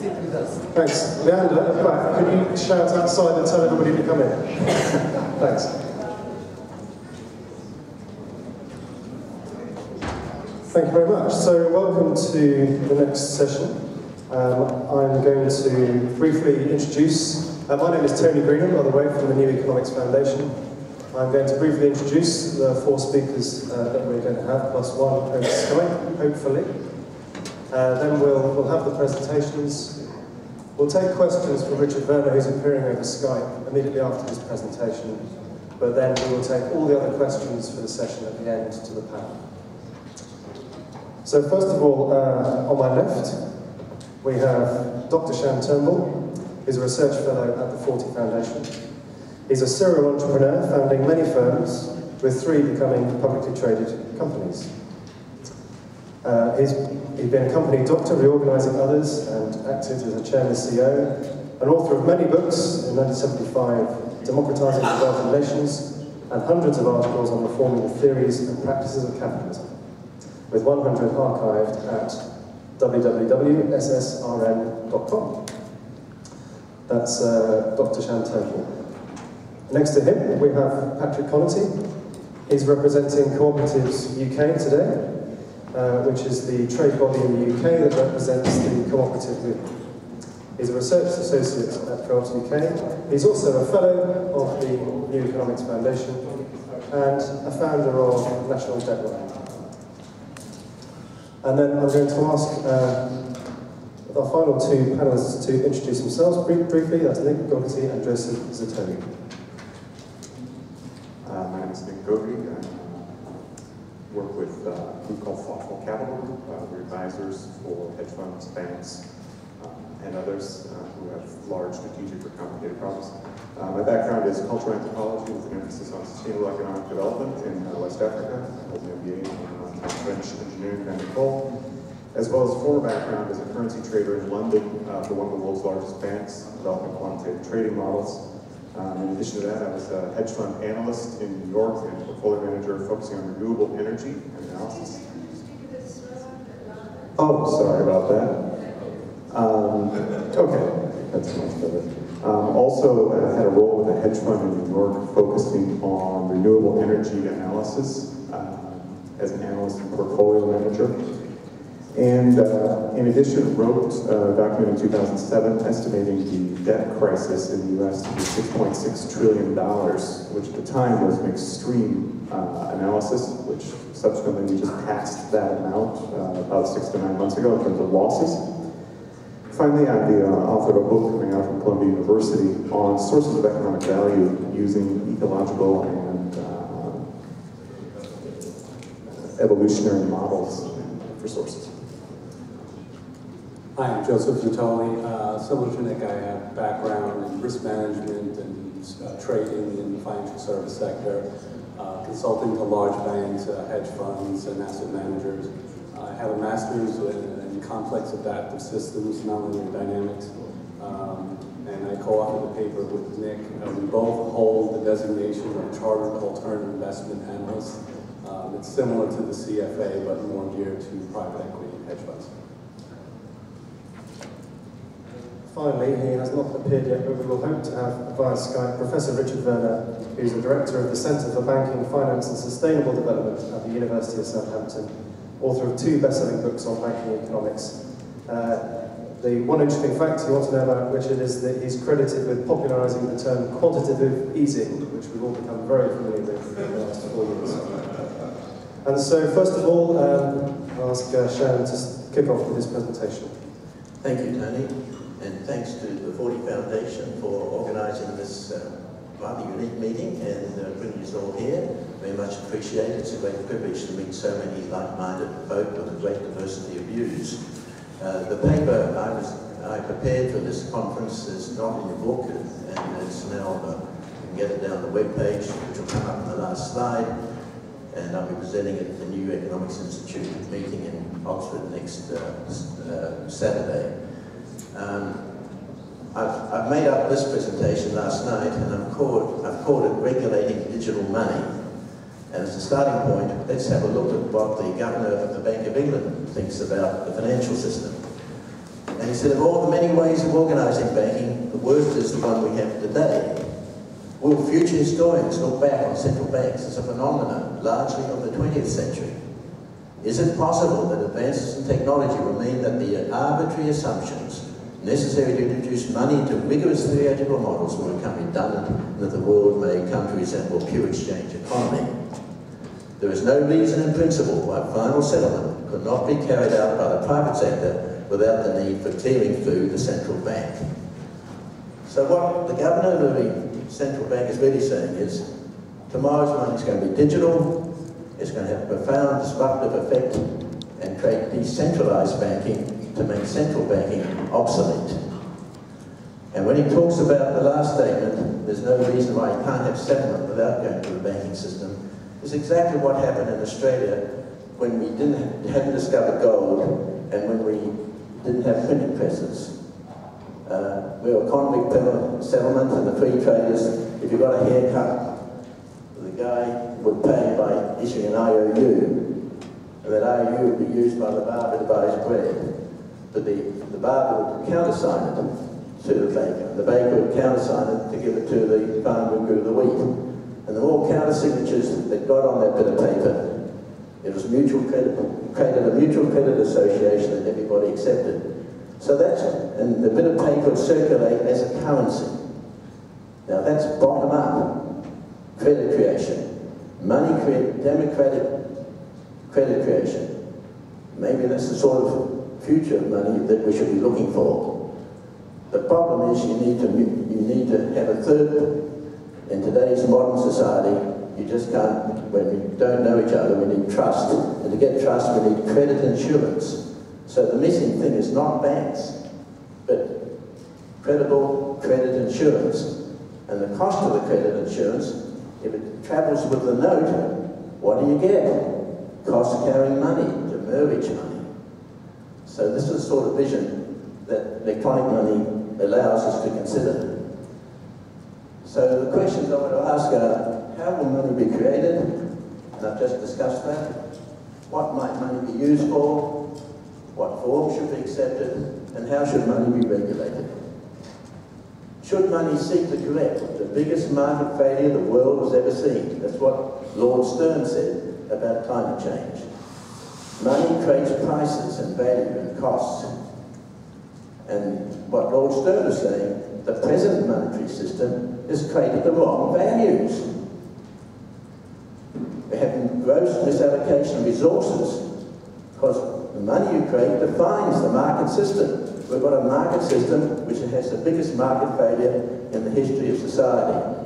Thanks. Leander, at the back, can you shout outside and tell everybody to come in? Thanks. Thank you very much. So welcome to the next session. I'm going to briefly introduce, my name is Tony Greenham, by the way, from the New Economics Foundation. I'm going to briefly introduce the 4 speakers that we're going to have, plus one over Skype, hopefully. Then we'll have the presentations. We'll take questions from Richard Werner, who's appearing over Skype, immediately after his presentation. But then we will take all the other questions for the session at the end to the panel. So first of all, on my left, we have Dr. Shan Turnbull, who's a research fellow at the Forty Foundation. He's a serial entrepreneur, founding many firms, with 3 becoming publicly traded companies. He's been a company doctor, reorganising others, and acted as a chairman CEO, an author of many books, in 1975, Democratising the Wealth of Nations, and hundreds of articles on reforming the theories and practices of capitalism, with 100 archived at www.ssrn.com. That's Dr. Shan Turnbull. Next to him, we have Patrick Connerty. He's representing Cooperatives UK today, which is the trade body in the UK that represents the cooperative movement. He's a research associate at Co-ops UK. He's also a fellow of the New Economics Foundation and a founder of National Deadline. And then I'm going to ask our final 2 panelists to introduce themselves briefly. That's Nick Gogarty and Joseph Zatoni. My name is Nick Gogarty. I work with a group called Thoughtful Capital Group. We're advisors for hedge funds, banks, and others who have large strategic or complicated problems. My background is cultural anthropology with an emphasis on sustainable economic development in West Africa. I hold an MBA in French engineering and Nicole, as well as a former background as a currency trader in London for one of the world's largest banks, developing quantitative trading models. In addition to that, I was a hedge fund analyst in New York and portfolio manager focusing on renewable energy and analysis. Oh, sorry about that. Okay, that's much better. Also had a role with a hedge fund in New York focusing on renewable energy analysis as an analyst and portfolio manager. And in addition, wrote a document in 2007 estimating the debt crisis in the US to be $6.6 trillion, which at the time was an extreme analysis, which subsequently we just passed that amount about 6 to 9 months ago in terms of losses. Finally, I'm the author of a book coming out from Columbia University on sources of economic value using ecological and evolutionary models for sources. Hi, I'm Joseph Zatoni. Similar to Nick, I have background in risk management and trading in the financial service sector, consulting to large banks, hedge funds, and asset managers. I have a master's in complex adaptive systems, nonlinear dynamics, and I co-authored the paper with Nick. We both hold the designation of Chartered Alternative Investment Analyst. It's similar to the CFA, but more geared to private equity and hedge funds. Finally, he has not appeared yet, but we will hope to have via Skype Professor Richard Werner, who's the director of the Centre for Banking, Finance and Sustainable Development at the University of Southampton, author of 2 best-selling books on banking economics. The one interesting fact you want to know about Richard is that he's credited with popularising the term quantitative easing, which we've all become very familiar with in the last 4 years. And so, first of all, I'll ask Shan to kick off with his presentation. Thank you, Tony. And thanks to the Forty Foundation for organising this rather unique meeting and bringing us all here. Very much appreciated. It's a great privilege to meet so many like-minded folk with a great diversity of views. The paper I prepared for this conference is not in your book, and it's now, you can get it down the webpage, which will come up in the last slide. And I'll be presenting at the New Economics Institute meeting in Oxford next Saturday. I've made up this presentation last night, and I've called it Regulating Digital Money. And as a starting point, let's have a look at what the Governor of the Bank of England thinks about the financial system. And he said, of all the many ways of organising banking, the worst is the one we have today. Will future historians look back on central banks as a phenomenon largely of the 20th century? Is it possible that advances in technology will mean that the arbitrary assumptions necessary to introduce money into rigorous theoretical models will become redundant and that the world may come to resemble a pure exchange economy? There is no reason in principle why final settlement could not be carried out by the private sector without the need for clearing through the central bank. So what the governor of the central bank is really saying is, tomorrow's money is going to be digital, it's going to have a profound disruptive effect and create decentralised banking to make central banking obsolete. And when he talks about the last statement, there's no reason why you can't have settlement without going to the banking system, is exactly what happened in Australia when we hadn't discovered gold and when we didn't have printing presses. We were a convict settlement and the free traders, if you got a haircut, the guy would pay by issuing an IOU, and that IOU would be used by the barber to buy his bread. But the barber would countersign it to the baker. The baker would countersign it to give it to the farmer who grew the wheat. And the more counter-signatures that got on that bit of paper, it was mutual credit, created a mutual credit association that everybody accepted. So that's, and the bit of paper would circulate as a currency. Now that's bottom-up credit creation. Money create democratic credit creation. Maybe that's the sort of future of money that we should be looking for. The problem is you need to have a third. In today's modern society, you just can't, when we don't know each other, we need trust. And to get trust, we need credit insurance. So the missing thing is not banks, but credible credit insurance. And the cost of the credit insurance, if it travels with the note, what do you get? Cost of carrying money, demurrage money. So this is the sort of vision that electronic money allows us to consider. So the questions I want to ask are, how will money be created? And I've just discussed that. What might money be used for? What form should be accepted? And how should money be regulated? Should money seek to correct the biggest market failure the world has ever seen? That's what Lord Stern said about climate change. Money creates prices and value and costs. And what Lord Stern is saying, the present monetary system has created the wrong values. We're having gross misallocation of resources because the money you create defines the market system. We've got a market system which has the biggest market failure in the history of society.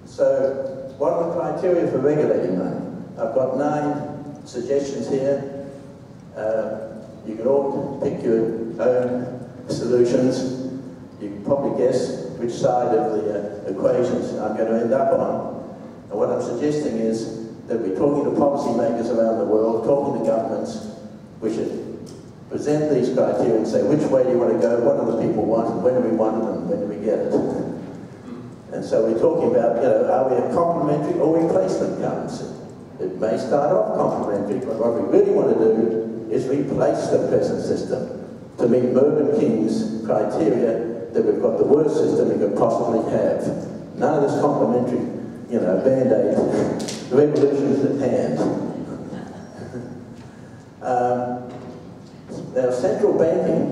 So, what are the criteria for regulating money? I've got 9 suggestions here. You can all pick your own solutions. You can probably guess which side of the equations I'm going to end up on. And what I'm suggesting is that we're talking to policymakers around the world, talking to governments, we should present these criteria and say, which way do you want to go, what do the people want, and when do we want it, and when do we get it? And so we're talking about, are we a complementary or replacement currency? It may start off complementary, but what we really want to do is replace the present system to meet Mervyn King's criteria that we've got the worst system we could possibly have. None of this complementary, band-aid. The revolution is at hand. Now, central banking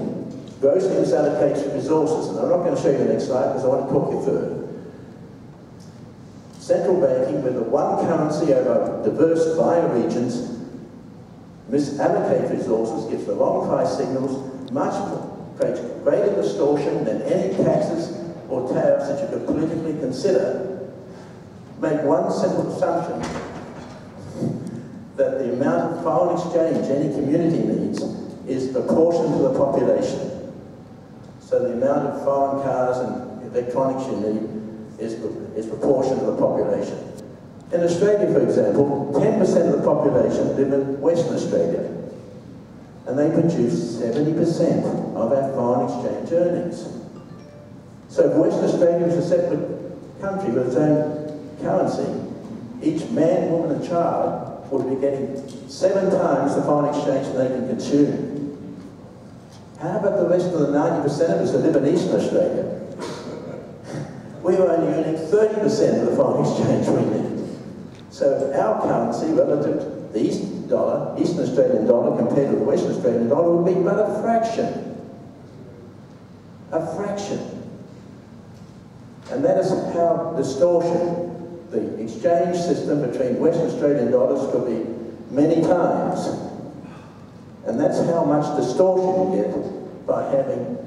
grossly misallocates resources, and I'm not going to show you the next slide because I want to talk you through it. Central banking, with the one currency over diverse bioregions, misallocates resources, gives the wrong price signals, much creates greater distortion than any taxes or tariffs that you could politically consider. Make one simple assumption, that the amount of foreign exchange any community needs is proportional to the population. So the amount of foreign cars and electronics you need is proportional to the population. In Australia, for example, 10% of the population live in Western Australia, and they produce 70% of our foreign exchange earnings. So if Western Australia was a separate country with its own currency, each man, woman and child would be getting 7 times the foreign exchange they can consume. How about the rest of the 90% of us who live in Eastern Australia? We were only earning 30% of the foreign exchange we need. So our currency relative to the Eastern Australian dollar compared to the Western Australian dollar would be but a fraction. A fraction. And that is how distortion, the exchange system between Western Australian dollars could be many times. And that's how much distortion you get by having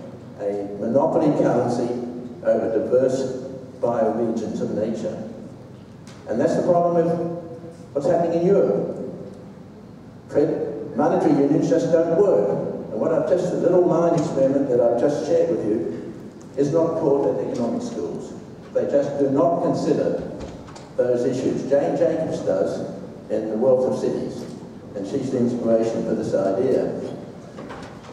a monopoly currency over diverse bioregions of nature. And that's the problem with what's happening in Europe. Monetary unions just don't work. And what I've just, a little mind experiment that I've just shared with you is not taught at economic schools. They just do not consider those issues. Jane Jacobs does in The Wealth of Cities, and she's the inspiration for this idea.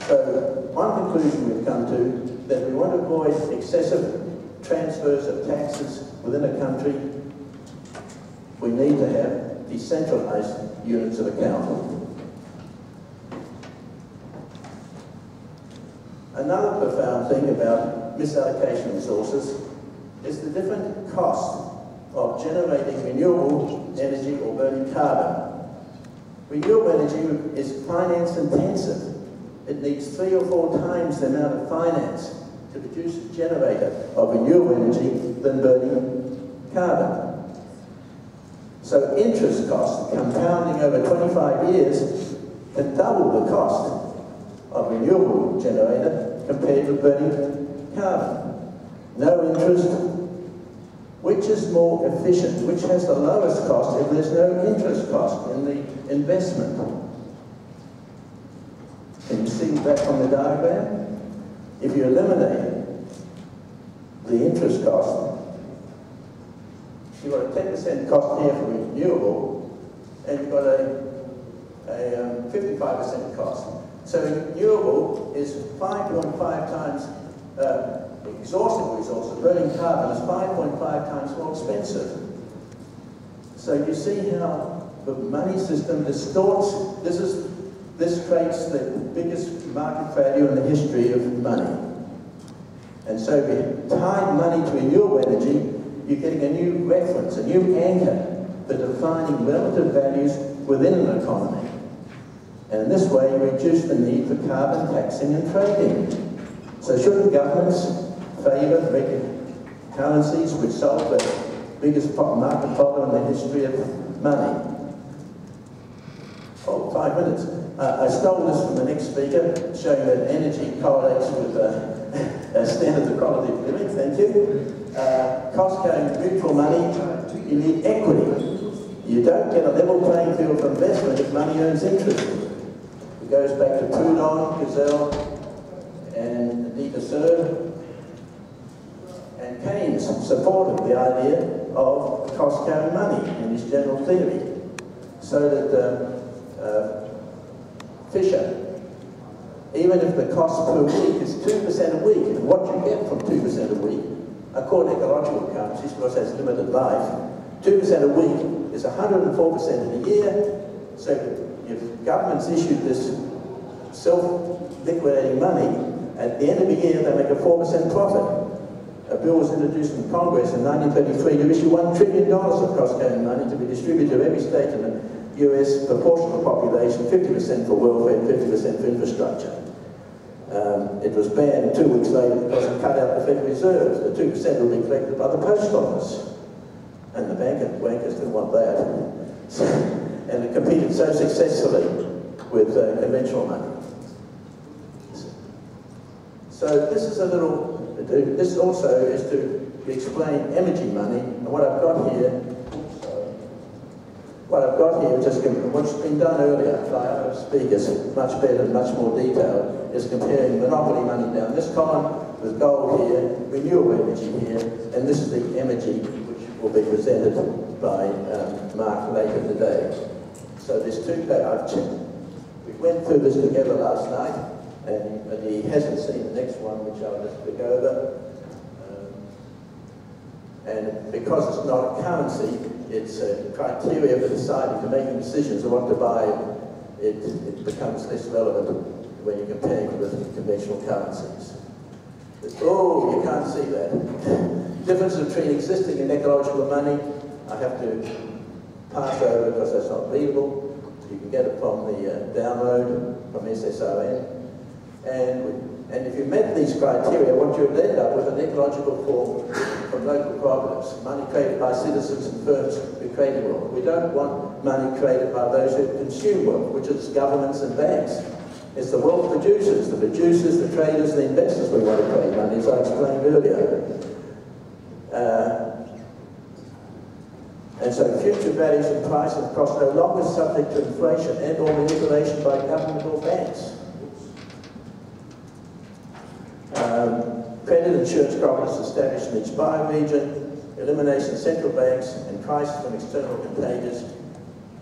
So one conclusion we've come to, that we want to avoid excessive transfers of taxes within a country, we need to have decentralized units of account. Another profound thing about misallocation of resources is the different cost of generating renewable energy or burning carbon. Renewable energy is finance intensive. It needs 3 or 4 times the amount of finance to produce a generator of renewable energy than burning carbon. So interest costs, compounding over 25 years, can double the cost of a renewable generator compared to burning carbon. No interest. Which is more efficient? Which has the lowest cost if there's no interest cost in the investment? Can you see that from the diagram? If you eliminate the interest cost, you've got a 10% cost here for renewable, and you've got a 55% cost. So renewable is 5.5 times exhaustive resources. Burning carbon is 5.5 times more expensive. So you see how the money system distorts. This creates the biggest market failure in the history of money. And so if you tie money to renewable energy, you're getting a new reference, a new anchor for defining relative values within an economy. And in this way, you reduce the need for carbon taxing and trading. So shouldn't governments favour currencies which solve the biggest market problem in the history of money? Oh, 5 minutes. I stole this from the next speaker, showing that energy correlates with standards of quality of living. Thank you. Cost-cutting neutral money, you need equity. You don't get a level playing field for investment if money earns interest. It goes back to Proudhon, Gazelle, and De Casser, and Keynes supported the idea of cost-cutting money in his general theory. So that Fisher, even if the cost per week is 2% a week, and what you get from 2% a week, according to ecological currencies, because it has limited life, 2% a week is 104% in a year. So if governments issued this self-liquidating money, at the end of the year they make a 4% profit. A bill was introduced in Congress in 1933 to issue $1 trillion of cost-cutting money to be distributed to every state in the US proportional population, 50% for welfare, 50% for infrastructure. It was banned 2 weeks later because it cut out the Federal Reserve. The 2% will be collected by the post office. And the bankers didn't want that. And it competed so successfully with conventional money. So this is a little, this also is to explain energy money. And what I've got here, just what's been done earlier by other speakers, much better and much more detailed, is comparing monopoly money down this column with gold here, renewable energy here, and this is the energy which will be presented by Mark later today. So there's two, we went through this together last night, and he hasn't seen the next one, which I'll just click over. And because it's not a currency, it's a criteria for deciding, for making decisions on what to buy, it becomes less relevant. when you compare it with conventional currencies. Oh, you can't see that. Difference between existing and ecological money, I have to pass over because that's not readable. You can get it from the download from SSON. And if you met these criteria, what you would end up with an ecological form from local cooperatives, money created by citizens and firms who create wealth. We don't want money created by those who consume wealth, which is governments and banks. It's the wealth producers, the traders, the investors we want to create money, as I explained earlier. And so future values and prices of costs no longer subject to inflation and or manipulation by government or banks. Credit insurance cooperatives established in each bioregion, elimination of central banks and crisis from external contagions,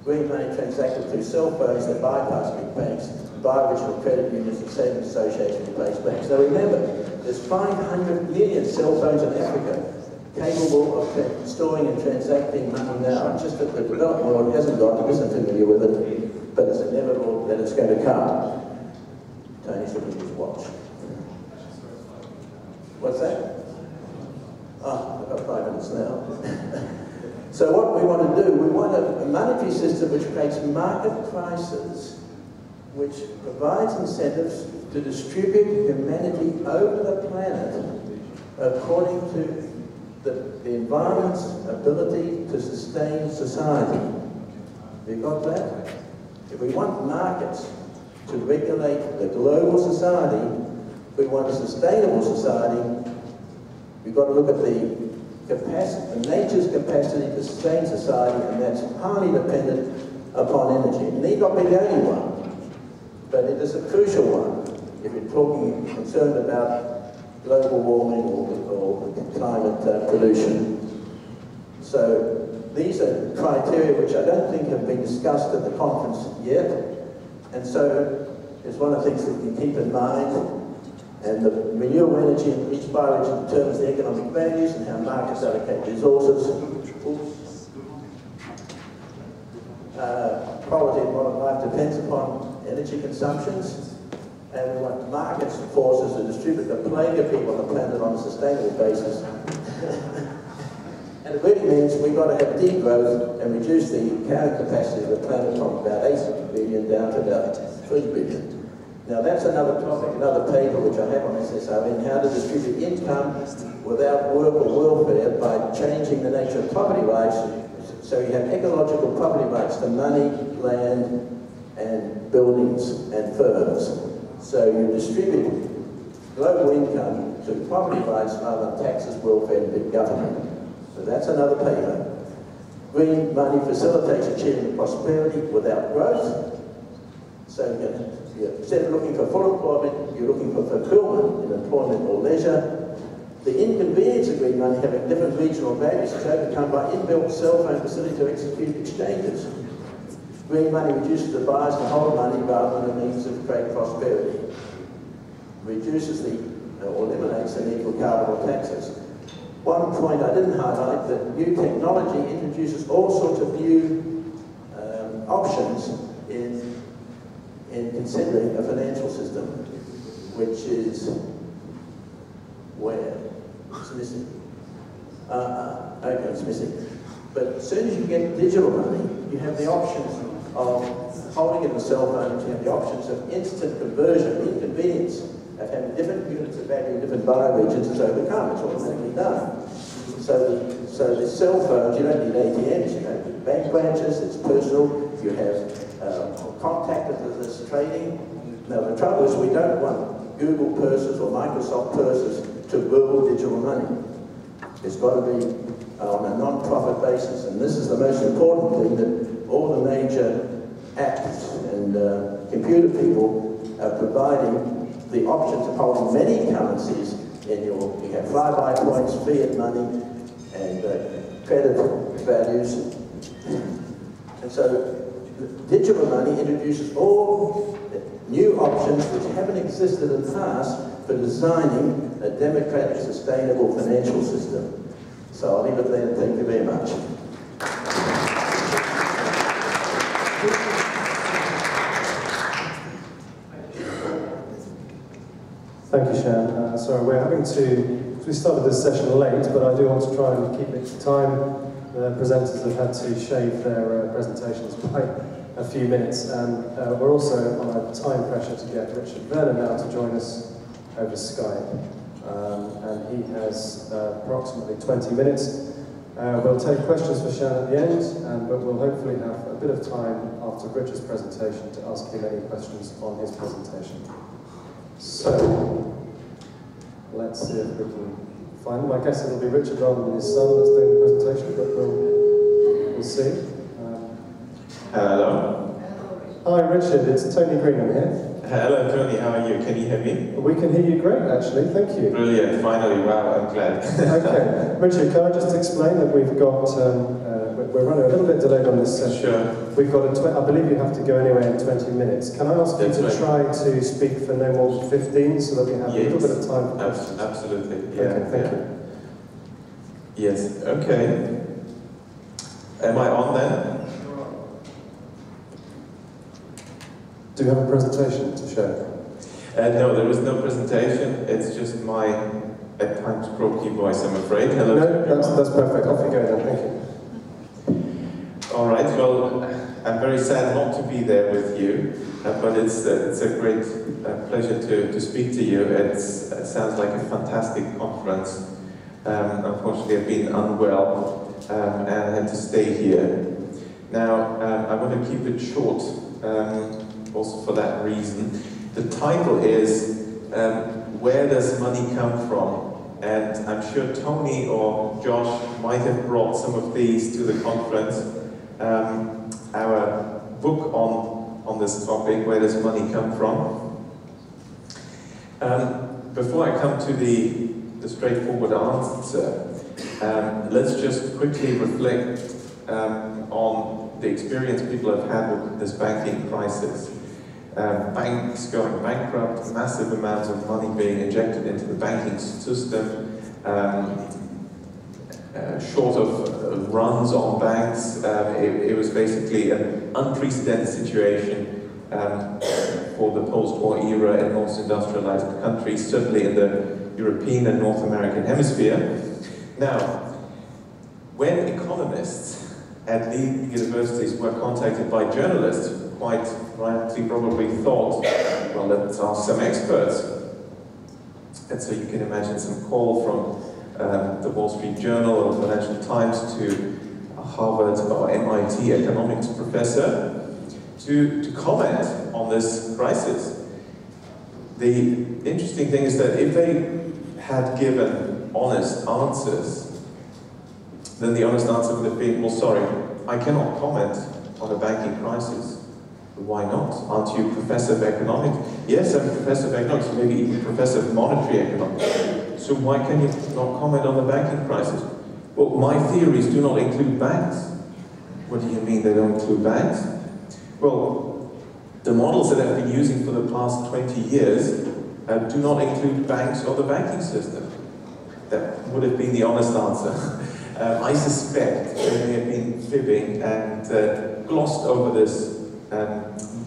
green money transacted through cell phones that bypass big banks, bioregional credit unions and savings associations replace banks. Now remember, there's 500 million cell phones in Africa capable of storing and transacting money now. It's just that the developed world hasn't got it, isn't familiar with it, but it's inevitable that it's going to come. Tony's looking at his watch. What's that? Oh, I've got 5 minutes now. So what we want to do, we want a monetary system which creates market prices, which provides incentives to distribute humanity over the planet according to the environment's ability to sustain society. Have you got that? If we want markets to regulate the global society, if we want a sustainable society, we've got to look at the capacity, nature's capacity to sustain society, and that's highly dependent upon energy. It need not be the only one, but it is a crucial one if you're concerned about global warming or climate pollution. So these are criteria which I don't think have been discussed at the conference yet, and so it's one of the things that you keep in mind. And the renewable energy in each bioregion determines the economic values and how markets allocate resources. Quality of modern life depends upon energy consumptions, and we want markets and forces to distribute the plague of people on the planet on a sustainable basis. And it really means we've got to have degrowth and reduce the carrying capacity of the planet from about 8 billion down to about 3 billion. Now that's another topic, another paper which I have on SSON, how to distribute income without work or welfare by changing the nature of property rights. So you have ecological property rights to money, land, and buildings and firms. So you distribute global income to property rights rather than taxes, welfare, and big government. So that's another paper. Green money facilitates achieving prosperity without growth. So instead of looking for full employment, you're looking for fulfillment in employment or leisure. The inconvenience of green money having different regional values is overcome by inbuilt cell phone facility to execute exchanges. Green money reduces the bias to hold money rather than a means of great prosperity. Reduces or eliminates the need for carbon or taxes. One point I didn't highlight, that new technology introduces all sorts of new options in considering a financial system, which is where it's missing. Okay, it's missing. But as soon as you get digital money, you have the options of holding it in a cell phone. You have the options of instant conversion. The inconvenience of having different units of value in different bioregions is overcome. It's automatically done. So the cell phones, you don't need ATMs. You don't need bank branches. It's personal. You have contactless trading. Now the trouble is we don't want Google purses or Microsoft purses to rule digital money. It's got to be on a non-profit basis, and this is the most important thing, that all the major apps and computer people are providing the options of holding many currencies in you have flyby points, fiat money, and credit values. And so digital money introduces all new options which haven't existed in the past for designing a democratic, sustainable financial system. So I'll leave it there and thank you very much. Thank you, Shan. Sorry, we're having to, we started this session late, but I do want to try and keep it to time. The presenters have had to shave their presentations by a few minutes, and we're also on a time pressure to get Richard Vernon now to join us over Skype. And he has approximately 20 minutes. We'll take questions for Shan at the end, but we'll hopefully have a bit of time after Richard's presentation to ask him any questions on his presentation. So, let's see if we can find him. I guess it'll be Richard rather than his son that's doing the presentation, but we'll see. Hello. Hi Richard, it's Tony Greenham here. Hello Tony, how are you? Can you hear me? We can hear you great actually, thank you. Brilliant, finally, wow, I'm glad. Okay, Richard, can I just explain that we've got, we're running a little bit delayed on this session. Sure. We've got I believe you have to go anyway in 20 minutes. Can I ask That's you to right. try to speak for no more than 15 so that we have a little bit of time for questions? Absolutely, yeah. Okay, thank you. Yes, okay. Am I on then? Do you have a presentation to show? No, there is no presentation, it's just my, at times, croaky voice, I'm afraid. Hello. No, that's perfect. Off you go then, thank you. All right, well, I'm very sad not to be there with you, but it's a great pleasure to speak to you. It sounds like a fantastic conference. Unfortunately, I've been unwell and had to stay here. Now, I want to keep it short, also for that reason. The title is, Where Does Money Come From? And I'm sure Tony or Josh might have brought some of these to the conference. Our book on this topic, Where Does Money Come From? Before I come to the straightforward answer, let's just quickly reflect on the experience people have had with this banking crisis. Banks going bankrupt, massive amounts of money being injected into the banking system, short of runs on banks. It was basically an unprecedented situation for the post-war era in most industrialized countries, certainly in the European and North American hemisphere. Now, when economists at leading universities were contacted by journalists, quite rightly probably thought, well, let's ask some experts. And so you can imagine some call from the Wall Street Journal or the Financial Times to a Harvard or MIT economics professor to comment on this crisis. The interesting thing is that if they had given honest answers, then the honest answer would have been, well, sorry, I cannot comment on a banking crisis. Why not? Aren't you professor of economics? Yes, I'm a professor of economics, maybe even professor of monetary economics. So why can you not comment on the banking crisis? Well, my theories do not include banks. What do you mean they don't include banks? Well, the models that I've been using for the past 20 years do not include banks or the banking system. That would have been the honest answer. I suspect they may have been fibbing and glossed over this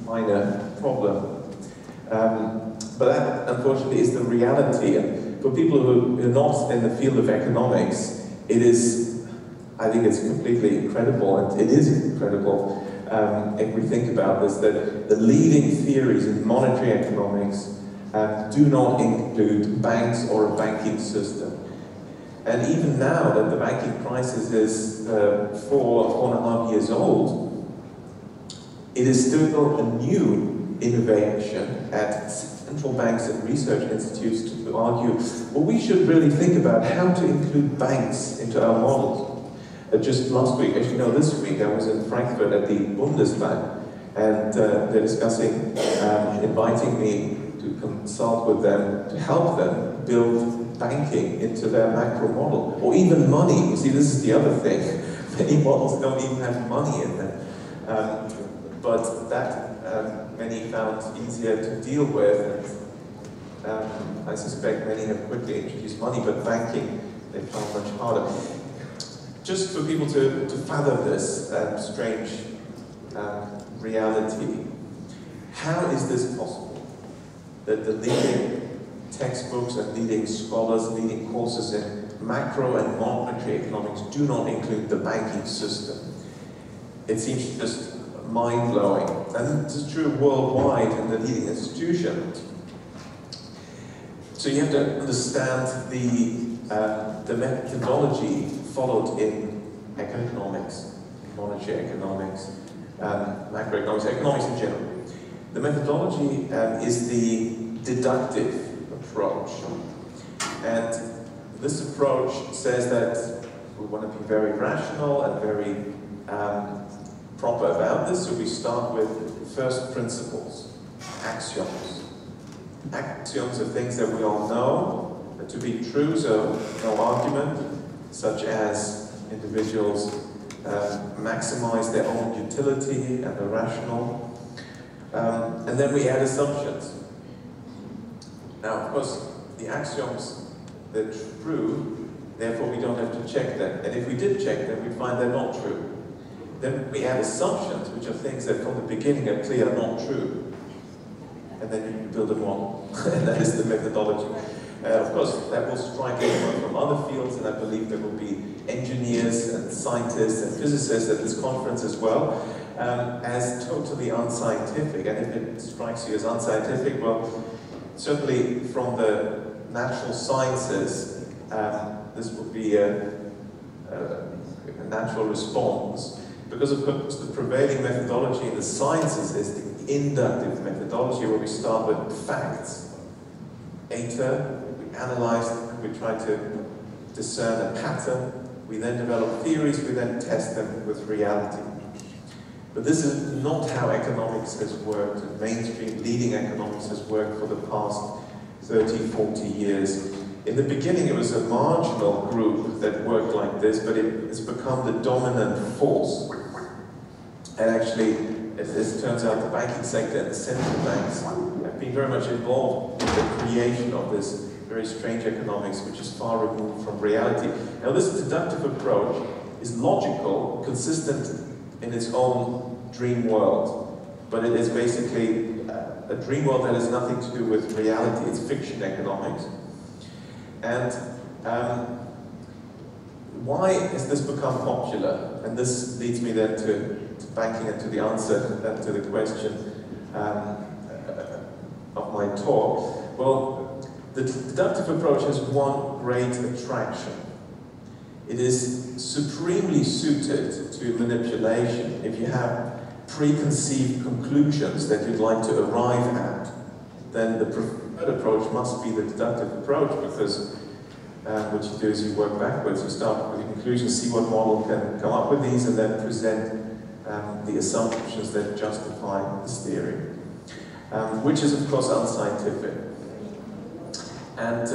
minor problem. But that, unfortunately, is the reality. And for people who are not in the field of economics, it is, I think it's completely incredible, and it is incredible if we think about this, that the leading theories in monetary economics do not include banks or a banking system. And even now that the banking crisis is 4.5 years old, it is still a new innovation at central banks and research institutes to argue, well, we should really think about how to include banks into our models. Just last week, actually no, this week, I was in Frankfurt at the Bundesbank, and they're discussing inviting me to consult with them to help them build banking into their macro model, or even money. You see, this is the other thing. Many models don't even have money in them. But that many found easier to deal with. And, I suspect many have quickly introduced money, but banking they found much harder. Just for people to fathom this strange reality, how is this possible? That the leading textbooks and leading scholars, leading courses in macro and monetary economics do not include the banking system. It seems just mind-blowing. And this is true worldwide in the leading institutions. So you have to understand the methodology followed in economics, monetary economics, macroeconomics, economics in general. The methodology is the deductive approach. And this approach says that we want to be very rational and very proper about this, so we start with first principles, axioms. Axioms are things that we all know to be true, so no argument, such as individuals maximize their own utility and are rational. And then we add assumptions. Now, of course, the axioms, they're true, therefore we don't have to check them. And if we did check them, we find they're not true. Then we add assumptions, which are things that from the beginning are clear are not true. And then you build a model. And that is the methodology. Of course, that will strike anyone from other fields, and I believe there will be engineers and scientists and physicists at this conference as well, as totally unscientific. And if it strikes you as unscientific, well, certainly from the natural sciences, this would be a natural response. Because of course the prevailing methodology in the sciences is the inductive methodology, where we start with facts. Eta, we analyze them, we try to discern a pattern, we then develop theories, we then test them with reality. But this is not how economics has worked, and mainstream leading economics has worked for the past 30, 40 years. In the beginning, it was a marginal group that worked like this, but it has become the dominant force. And actually, as it turns out, the banking sector and the central banks have been very much involved in the creation of this very strange economics, which is far removed from reality. Now, this deductive approach is logical, consistent in its own dream world, but it is basically a dream world that has nothing to do with reality. It's fiction economics. And why has this become popular? And this leads me then to banking and to the answer to the question of my talk. Well, the deductive approach has one great attraction. It is supremely suited to manipulation. If you have preconceived conclusions that you'd like to arrive at, then the preferred approach must be the deductive approach, because what you do is you work backwards. You start with the conclusions, see what model can come up with these, and then present the assumptions that justify this theory, which is of course unscientific. And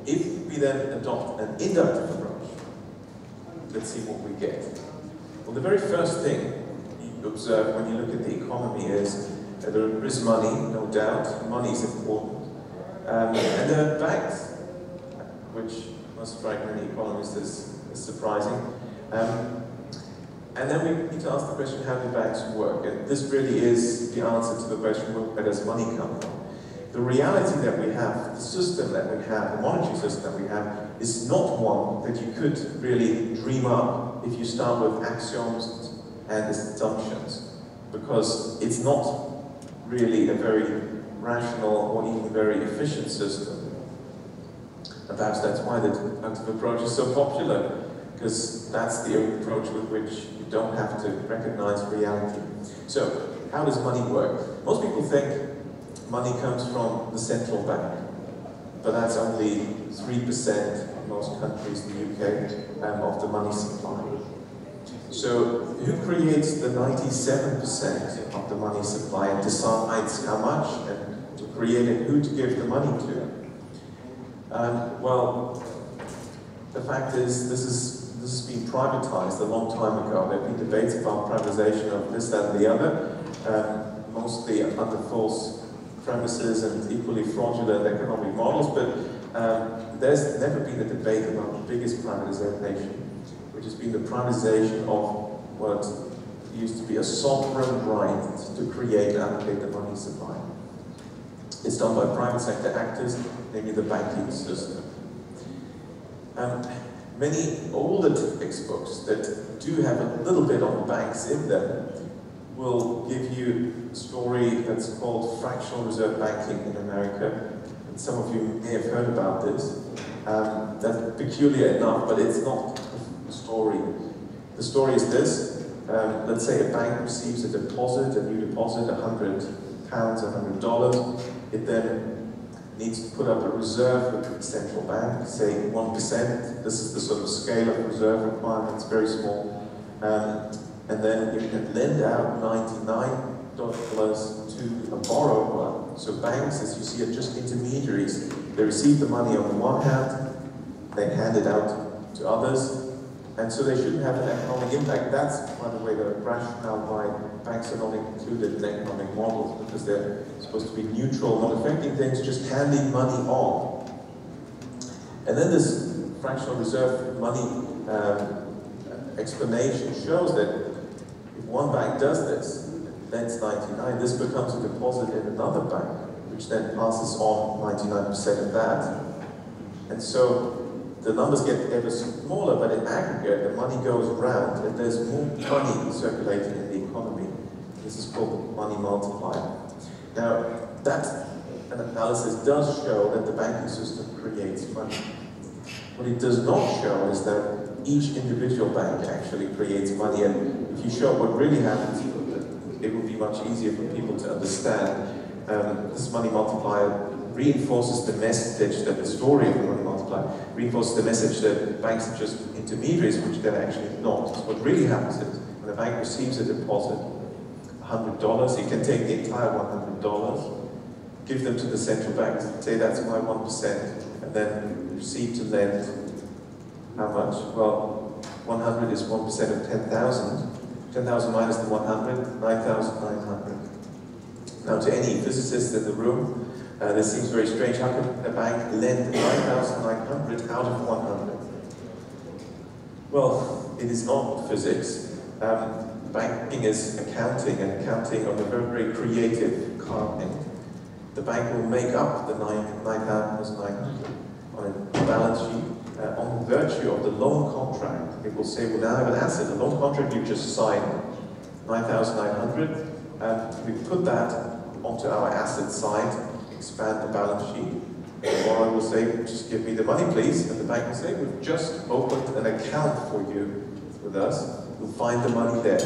if we then adopt an inductive approach, let's see what we get. Well, the very first thing you observe when you look at the economy is there is money, no doubt. Money is important. And there are banks, which must strike many economists as surprising. And then we need to ask the question, how do banks work? And this really is the answer to the question, where does money come from? The reality that we have, the system that we have, the monetary system that we have, is not one that you could really dream up if you start with axioms and assumptions, because it's not really a very rational or even very efficient system. And perhaps that's why the deductive approach is so popular, because that's the only approach with which you don't have to recognize reality. So, how does money work? Most people think money comes from the central bank, but that's only 3% in most countries in the UK of the money supply. So, who creates the 97% of the money supply and decides how much and to create it, who to give the money to? Well, the fact is, this has been privatized a long time ago. There have been debates about privatization of this, that, and the other, mostly under false premises and equally fraudulent economic models, but there's never been a debate about the biggest privatization, which has been the privatization of what used to be a sovereign right to create and allocate the money supply. It's done by private sector actors, namely the banking system. Many older textbooks that do have a little bit on banks in them will give you a story that's called fractional reserve banking in America. And some of you may have heard about this. That's peculiar enough, but it's not the story. The story is this. Let's say a bank receives a deposit, a new deposit, £100, $100. It then needs to put up a reserve with the central bank, say 1%. This is the sort of scale of reserve requirements, very small. And then you can lend out $99 to a borrower. So banks, as you see, are just intermediaries. They receive the money on the one hand, they hand it out to others, and so they shouldn't have an economic impact. That's, by the way, the rationale why banks are not included in economic models, because they're supposed to be neutral, not affecting things, just handing money on. And then this fractional reserve money explanation shows that if one bank does this, lends 99, this becomes a deposit in another bank, which then passes on 99% of that. And so the numbers get ever smaller, but in aggregate, the money goes around and there's more money circulating in the economy. This is called the money multiplier. Now, that analysis does show that the banking system creates money. What it does not show is that each individual bank actually creates money, and if you show what really happens, it will be much easier for people to understand. This money multiplier reinforces the message that the story of the money multiplier reinforces the message that banks are just intermediaries, which they're actually not. So what really happens is when a bank receives a deposit, $100, you can take the entire $100, give them to the central bank, say that's my 1%, and then proceed to lend how much? Well, 100 is 1% of 10,000. 10,000 minus the 100, 9,900. Now, to any physicists in the room, this seems very strange. How can a bank lend 9,900 out of 100? Well, it is not physics. Banking is accounting, and accounting on a very, very creative carving. The bank will make up the 9,900 on a balance sheet. On virtue of the loan contract, it will say, well, now I have an asset, a loan contract you just signed, 9,900, and we put that onto our asset side, expand the balance sheet. The borrower will say, just give me the money, please, and the bank will say, we've just opened an account for you with us, you'll find the money there.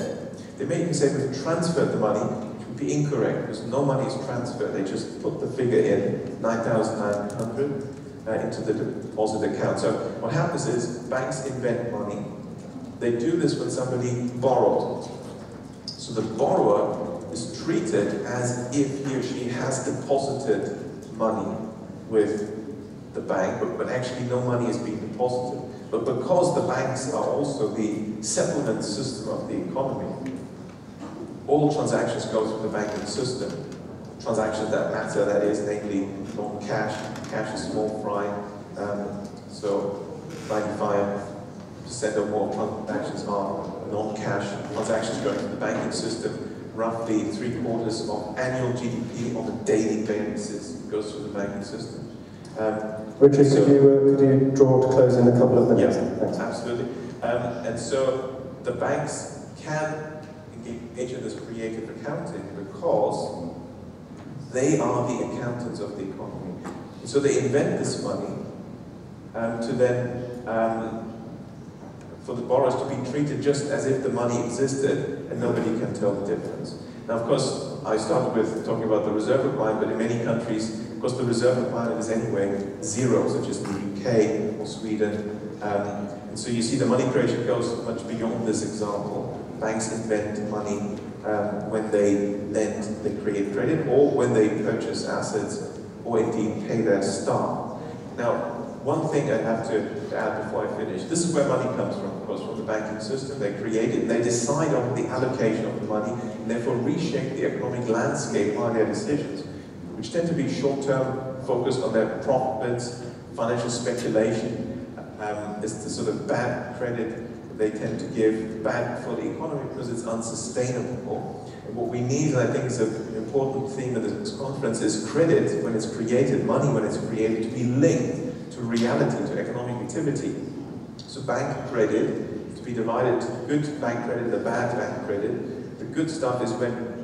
They may even say, we've transferred the money, which would be incorrect, because no money is transferred, they just put the figure in, 9,900, into the deposit account. So what happens is banks invent money. They do this when somebody borrowed. So the borrower is treated as if he or she has deposited money with the bank, but when actually no money is being deposited. But because the banks are also the settlement system of the economy, all transactions go through the banking system. Transactions that matter, that is, namely non-cash. Cash is small fry, so 95% or more transactions are non-cash transactions going through the banking system. Roughly 3/4 of annual GDP on a daily basis goes through the banking system. Richard, could you draw to close in a couple of minutes? Yeah, thanks. Absolutely. And so the banks can engage in this creative accounting because they are the accountants of the economy. So they invent this money to then, for the borrowers to be treated just as if the money existed and nobody can tell the difference. Now, of course, I started with talking about the reserve requirement, but in many countries, of course, the reserve requirement is anyway zero, such as the UK or Sweden. And so you see the money creation goes much beyond this example. Banks invent money when they lend, they create credit, or when they purchase assets, or indeed pay their staff. Now, one thing I have to add before I finish, this is where money comes from, of course, from the banking system. They create it, they decide on the allocation of the money, and therefore reshape the economic landscape by their decisions, which tend to be short-term, focused on their profits, financial speculation. It's the sort of bad credit they tend to give bad for the economy because it's unsustainable. And what we need, and I think is an important theme of this conference, is credit when it's created, money when it's created, to be linked to reality, to economic activity. So bank credit, to be divided to good bank credit and the bad bank credit. The good stuff is when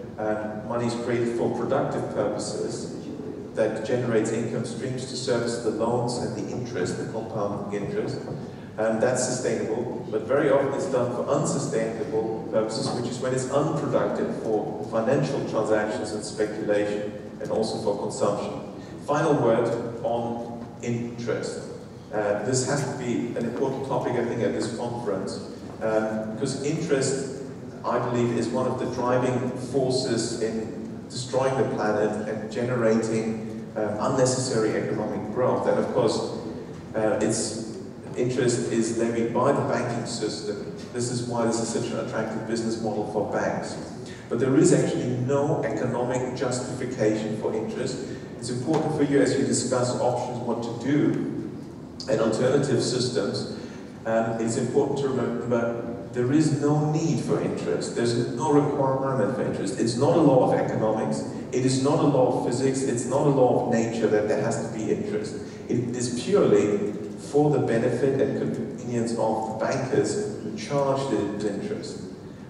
money is created for productive purposes that generates income streams to service the loans and the interest, the compounding interest. That's sustainable, but very often it's done for unsustainable purposes, which is when it's unproductive for financial transactions and speculation, and also for consumption. Final word on interest. This has to be an important topic, I think, at this conference, because interest, I believe, is one of the driving forces in destroying the planet and generating unnecessary economic growth. And of course, interest is levied by the banking system. This is why this is such an attractive business model for banks. But there is actually no economic justification for interest. It's important for you, as you discuss options, what to do, and alternative systems. It's important to remember there is no need for interest. There's no requirement for interest. It's not a law of economics. It is not a law of physics. It's not a law of nature that there has to be interest. It is purely for the benefit and convenience of the bankers who charge the interest.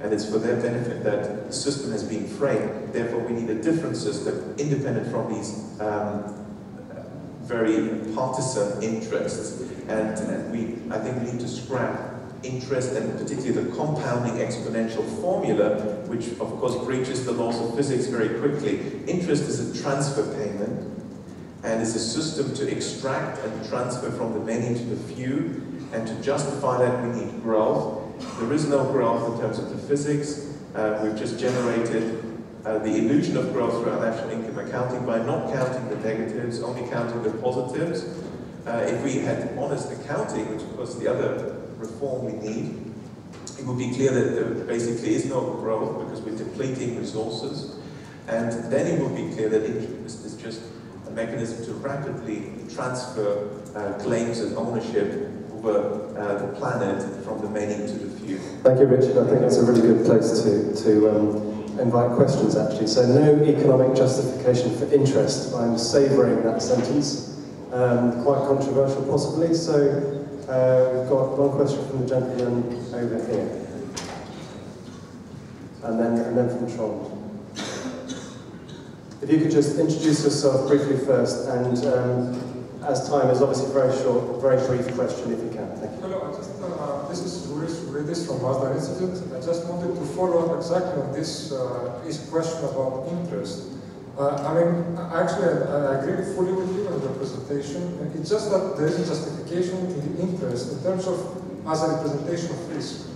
And it's for their benefit that the system has been framed. Therefore, we need a different system, independent from these very partisan interests. And I think we need to scrap interest, and particularly the compounding exponential formula, which of course breaches the laws of physics very quickly. Interest is a transfer payment, and is a system to extract and transfer from the many to the few, and to justify that we need growth. There is no growth in terms of the physics. We've just generated the illusion of growth through our national income accounting by not counting the negatives, only counting the positives. If we had honest accounting, which of course the other reform we need, it would be clear that there basically is no growth because we're depleting resources, and then it would be clear that interest is just a mechanism to rapidly transfer claims and ownership over the planet from the many to the few. Thank you, Richard. I think that's a really good place to invite questions, actually. So, no economic justification for interest. I'm savouring that sentence. Quite controversial, possibly. So, we've got one question from the gentleman over here, and then from Trond. If you could just introduce yourself briefly first, and as time is obviously very short, very brief question, if you can. Thank you. Hello, this is Luis Ruiz from Mazda Institute. I just wanted to follow up exactly on this question about interest. Actually, I agree fully with you on the presentation. It's just that there is a justification in the interest in terms of as a representation of risk.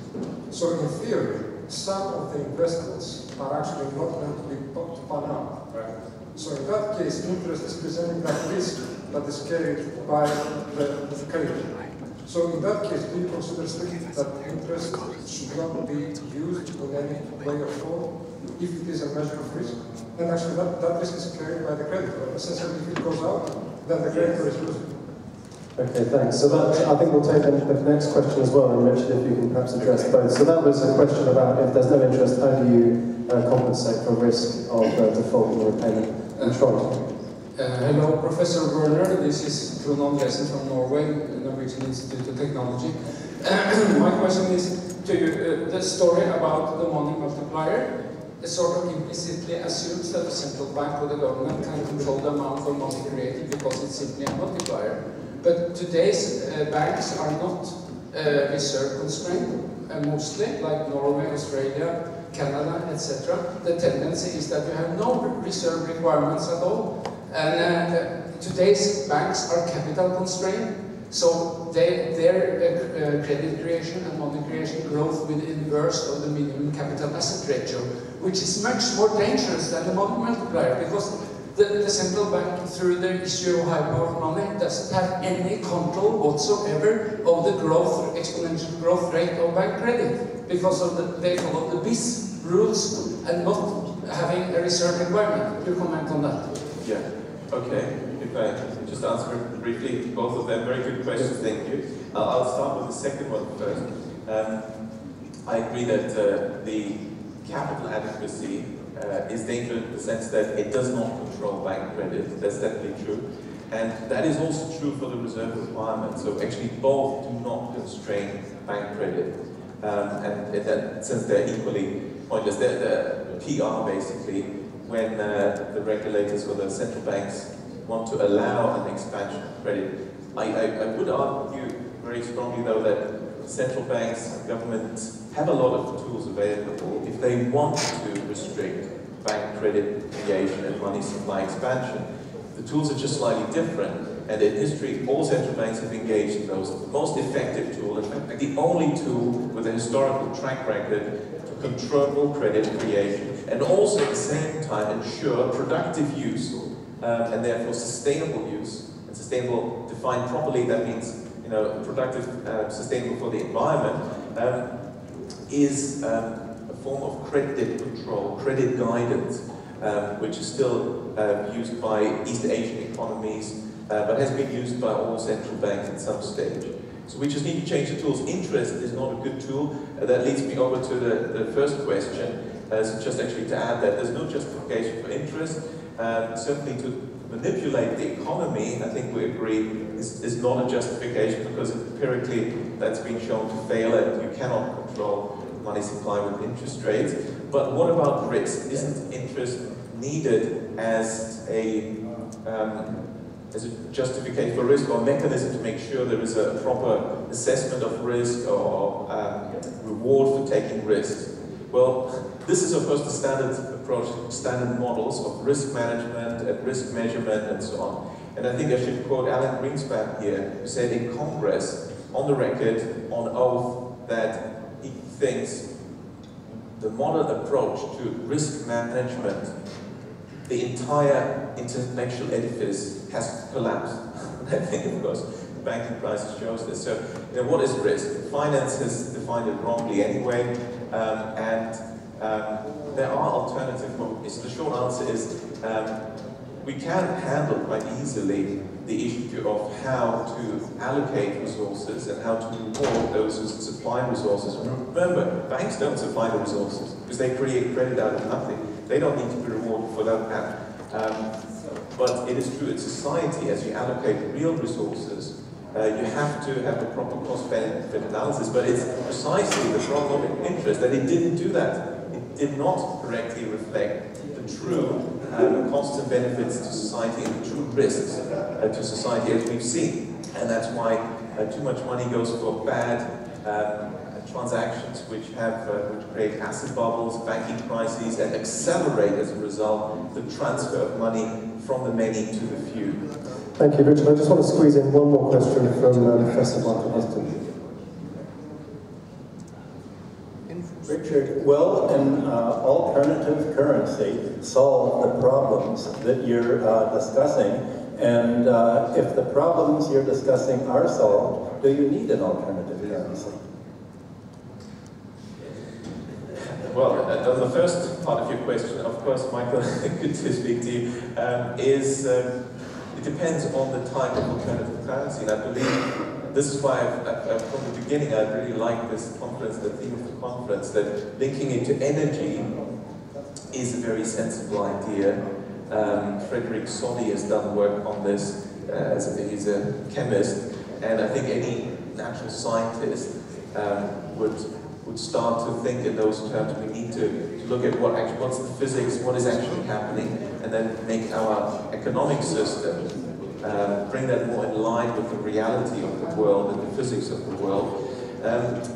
So in theory, some of the investments are actually not meant to be pan out, right? So in that case, interest is presenting that risk that is carried by the creditor. So in that case, do you consider that interest should not be used in any way or form if it is a measure of risk? And actually that risk is carried by the creditor. Essentially, if it goes out, then the creditor is losing. Okay, thanks. So that, I think we'll take the next question as well, and Richard, if you can perhaps address both. So that was a question about if there's no interest, how do you compensate for risk of default and repayment? Hello, Professor Werner. This is Trond Andresen from Norway, Norwegian Institute of Technology. My question is to you, the story about the money multiplier sort of implicitly assumes that the central bank or the government can control the amount of money created because it's simply a multiplier. But today's banks are not reserve constrained, mostly, like Norway, Australia, Canada, etc. The tendency is that you have no reserve requirements at all. And today's banks are capital constrained, so their credit creation and money creation growth will inverse of the minimum capital asset ratio, which is much more dangerous than the money multiplier, because the central bank, through the issue of high-powered money, doesn't have any control whatsoever of the growth, exponential growth rate of bank credit, because of they follow the BIS rules and not having a reserve requirement. Could you comment on that? Yeah, okay. If I just answer briefly both of them, very good questions, thank you. I'll start with the second one first. I agree that the capital adequacy is dangerous in the sense that it does not control bank credit. That's definitely true. And that is also true for the reserve requirement. So actually both do not constrain bank credit. And in that sense they're equally pointless. They're PR basically when the regulators or the central banks want to allow an expansion of credit. I would argue very strongly though that central banks and governments have a lot of tools available if they want to restrict bank credit creation and money supply expansion. The tools are just slightly different, and in history all central banks have engaged in those. The most effective tool, in fact the only tool with a historical track record to control credit creation and also at the same time ensure productive use and therefore sustainable use. And sustainable, defined properly, that means productive, sustainable for the environment, is a form of credit control, credit guidance, which is still used by East Asian economies, but has been used by all central banks at some stage. So we just need to change the tools. Interest is not a good tool. That leads me over to the first question. So just actually to add that there's no justification for interest. Certainly to manipulate the economy, I think we agree, is not a justification because empirically that's been shown to fail and you cannot control money supply with interest rates. But what about risk? Isn't interest needed as a justification for risk or a mechanism to make sure there is a proper assessment of risk or reward for taking risks? Well, this is of course the standard approach, standard models of risk management and risk measurement and so on. And I think I should quote Alan Greenspan here, who said in Congress, on the record, on oath, that he thinks the modern approach to risk management, the entire intellectual edifice has collapsed. I think, of course, the banking crisis shows this. So, what is risk? Finance has defined it wrongly anyway, there are alternative models. So the short answer is we can handle quite easily the issue of how to allocate resources and how to reward those who supply resources. Remember, banks don't supply the resources because they create credit out of nothing. They don't need to be rewarded for that. But it is true in society, as you allocate real resources, you have to have a proper cost-benefit analysis, but it's precisely the problem of interest that it didn't do that. It did not correctly reflect the true costs and benefits to society and the true risks to society as we've seen. And that's why too much money goes for bad transactions which create asset bubbles, banking crises, and accelerate as a result the transfer of money from the many to the few. Thank you, Richard. I just want to squeeze in one more question from Professor Michael Huston. Richard, will an alternative currency solve the problems that you're discussing? And if the problems you're discussing are solved, do you need an alternative currency? Well, on the first part of your question, of course, Michael, good to speak to you, it depends on the type of alternative currency. And I believe this is why from the beginning I really like this conference, the theme of the conference, that linking it to energy is a very sensible idea. Frederick Soddy has done work on this, he's a chemist, and I think any natural scientist would start to think in those terms. We need to look at what's the physics, what is actually happening, and then make our economic system, bring that more in line with the reality of the world and the physics of the world.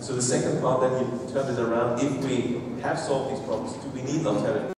So the second part, then you turn it around. If we have solved these problems, do we need an alternative